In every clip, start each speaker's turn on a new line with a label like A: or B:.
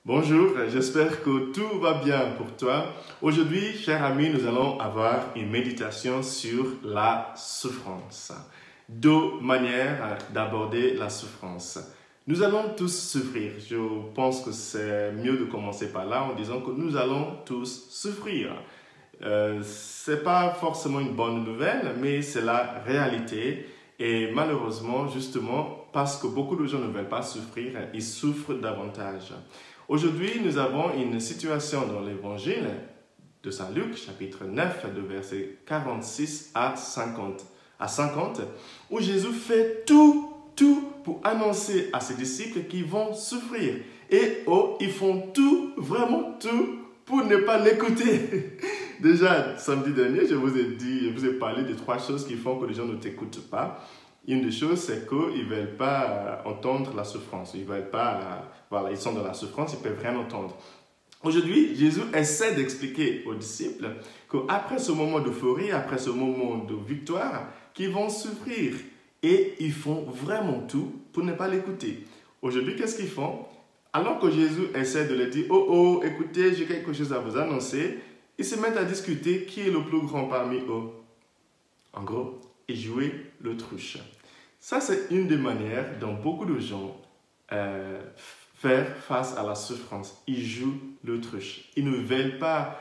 A: Bonjour, j'espère que tout va bien pour toi. Aujourd'hui, chers amis, nous allons avoir une méditation sur la souffrance. Deux manières d'aborder la souffrance. Nous allons tous souffrir. Je pense que c'est mieux de commencer par là en disant que nous allons tous souffrir. C'est pas forcément une bonne nouvelle, mais c'est la réalité. Et malheureusement, justement, parce que beaucoup de gens ne veulent pas souffrir, ils souffrent davantage. Aujourd'hui, nous avons une situation dans l'évangile de Saint Luc, chapitre 9, de versets 46 à 50, où Jésus fait tout pour annoncer à ses disciples qu'ils vont souffrir. Et ils font tout, vraiment tout, pour ne pas l'écouter. Déjà, samedi dernier, je vous ai parlé de trois choses qui font que les gens ne t'écoutent pas. Une des choses, c'est qu'ils ne veulent pas entendre la souffrance. Ils veulent pas, ils sont dans la souffrance, ils ne peuvent rien entendre. Aujourd'hui, Jésus essaie d'expliquer aux disciples qu'après ce moment d'euphorie, après ce moment de victoire, qu'ils vont souffrir. Et ils font vraiment tout pour ne pas l'écouter. Aujourd'hui, qu'est-ce qu'ils font? Alors que Jésus essaie de leur dire, écoutez, j'ai quelque chose à vous annoncer, ils se mettent à discuter qui est le plus grand parmi eux. En gros, ils jouent l'autruche. Ça, c'est une des manières dont beaucoup de gens faire face à la souffrance. Ils jouent l'autruche. Ils ne veulent pas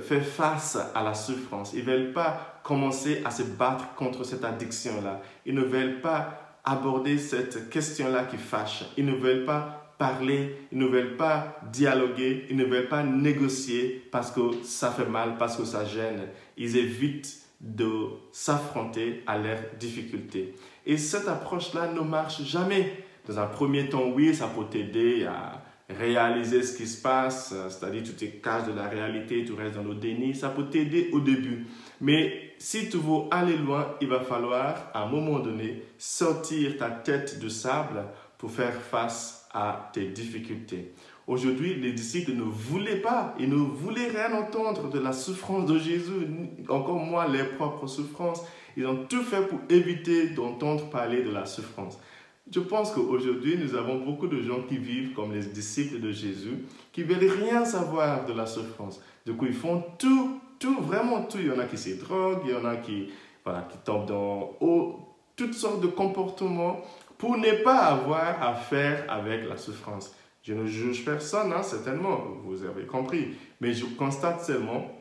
A: faire face à la souffrance. Ils ne veulent pas commencer à se battre contre cette addiction-là. Ils ne veulent pas aborder cette question-là qui fâche. Ils ne veulent pas parler, ils ne veulent pas dialoguer, ils ne veulent pas négocier parce que ça fait mal, parce que ça gêne. Ils évitent de s'affronter à leurs difficultés. Et cette approche-là ne marche jamais. Dans un premier temps, oui, ça peut t'aider à réaliser ce qui se passe, c'est-à-dire tu te caches de la réalité, tu restes dans le déni, ça peut t'aider au début. Mais si tu veux aller loin, il va falloir, à un moment donné, sortir ta tête de sable pour faire face à tes difficultés. Aujourd'hui, les disciples ne voulaient pas, ils ne voulaient rien entendre de la souffrance de Jésus, encore moins les propres souffrances. Ils ont tout fait pour éviter d'entendre parler de la souffrance. Je pense qu'aujourd'hui, nous avons beaucoup de gens qui vivent comme les disciples de Jésus, qui ne veulent rien savoir de la souffrance. Du coup, ils font tout, vraiment tout. Il y en a qui se droguent, il y en a qui tombent dans toutes sortes de comportements pour ne pas avoir à faire avec la souffrance. Je ne juge personne, certainement, vous avez compris. Mais je constate seulement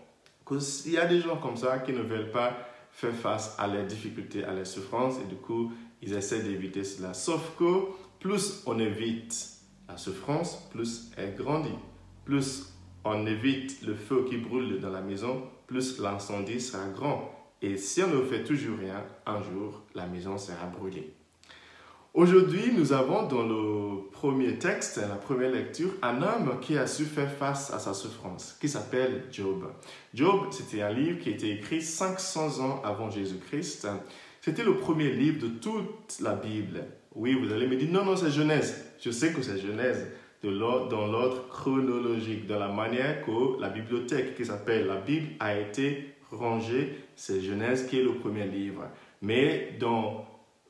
A: qu'il y a des gens comme ça qui ne veulent pas faire face à leurs difficultés, à leurs souffrances, et du coup, ils essaient d'éviter cela. Sauf que plus on évite la souffrance, plus elle grandit. Plus on évite le feu qui brûle dans la maison, plus l'incendie sera grand. Et si on ne fait toujours rien, un jour, la maison sera brûlée. Aujourd'hui, nous avons dans le premier texte, la première lecture, un homme qui a su faire face à sa souffrance, qui s'appelle Job. Job, c'était un livre qui a été écrit 500 ans avant Jésus-Christ. C'était le premier livre de toute la Bible. Oui, vous allez me dire, non, c'est Genèse. Je sais que c'est Genèse, dans l'ordre chronologique, dans la manière que la bibliothèque qui s'appelle la Bible a été rangée. C'est Genèse qui est le premier livre. Mais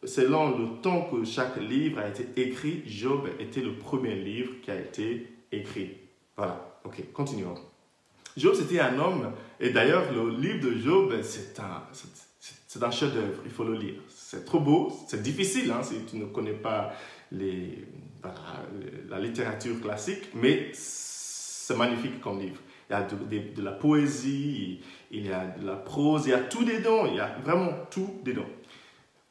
A: selon le temps que chaque livre a été écrit, Job était le premier livre qui a été écrit. Voilà, ok, continuons. Job, c'était un homme, et d'ailleurs, le livre de Job, c'est un chef-d'œuvre, il faut le lire. C'est trop beau, c'est difficile si tu ne connais pas la littérature classique, mais c'est magnifique comme livre. Il y a de la poésie, il y a de la prose, il y a tout dedans, il y a vraiment tout dedans.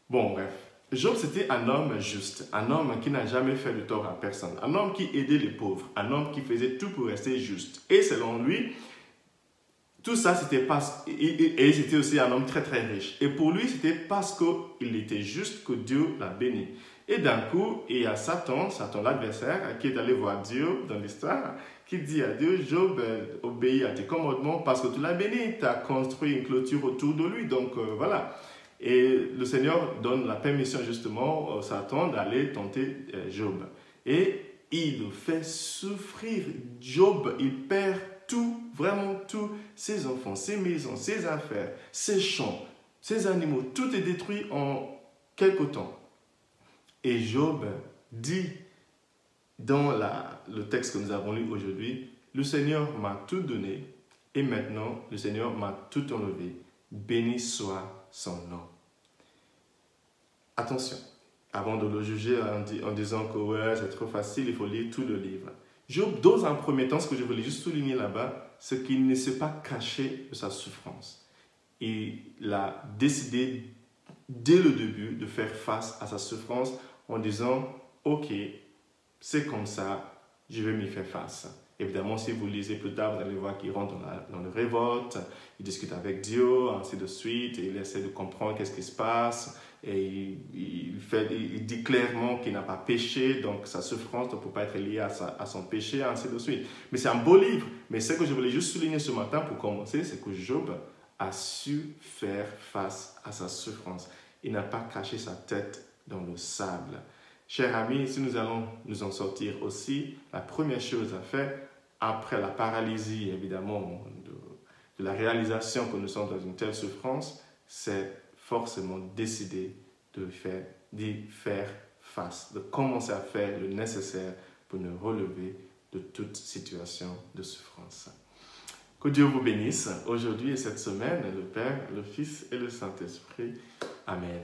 A: Bon, bref. Job, c'était un homme juste, un homme qui n'a jamais fait de tort à personne, un homme qui aidait les pauvres, un homme qui faisait tout pour rester juste. Et selon lui, tout ça, c'était et c'était aussi un homme très très riche. Et pour lui, c'était parce qu'il était juste que Dieu l'a béni. Et d'un coup, il y a Satan l'adversaire, qui est allé voir Dieu dans l'histoire, qui dit à Dieu, Job obéit à tes commandements parce que tu l'as béni, tu as construit une clôture autour de lui, donc voilà. Et le Seigneur donne la permission justement à Satan d'aller tenter Job. Et il le fait souffrir. Job, il perd tout, vraiment tout, ses enfants, ses maisons, ses affaires, ses champs, ses animaux, tout est détruit en quelque temps. Et Job dit dans le texte que nous avons lu aujourd'hui, le Seigneur m'a tout donné et maintenant le Seigneur m'a tout enlevé. Béni soit son nom. Attention, avant de le juger en disant que ouais, c'est trop facile, il faut lire tout le livre. Job, dans un premier temps, ce que je voulais juste souligner là-bas, c'est qu'il ne s'est pas caché de sa souffrance. Il a décidé dès le début de faire face à sa souffrance en disant « Ok, c'est comme ça, je vais m'y faire face ». Évidemment, si vous lisez plus tard, vous allez voir qu'il rentre dans le révolte, il discute avec Dieu, ainsi de suite, et il essaie de comprendre qu'est-ce qui se passe, et il dit clairement qu'il n'a pas péché, donc sa souffrance ne peut pas être liée à son péché, ainsi de suite. Mais c'est un beau livre, mais ce que je voulais juste souligner ce matin pour commencer, c'est que Job a su faire face à sa souffrance. Il n'a pas caché sa tête dans le sable. Chers amis, si nous allons nous en sortir aussi, la première chose à faire, après la paralysie, évidemment, de la réalisation que nous sommes dans une telle souffrance, c'est forcément décider d'y faire face, de commencer à faire le nécessaire pour nous relever de toute situation de souffrance. Que Dieu vous bénisse aujourd'hui et cette semaine, le Père, le Fils et le Saint-Esprit. Amen.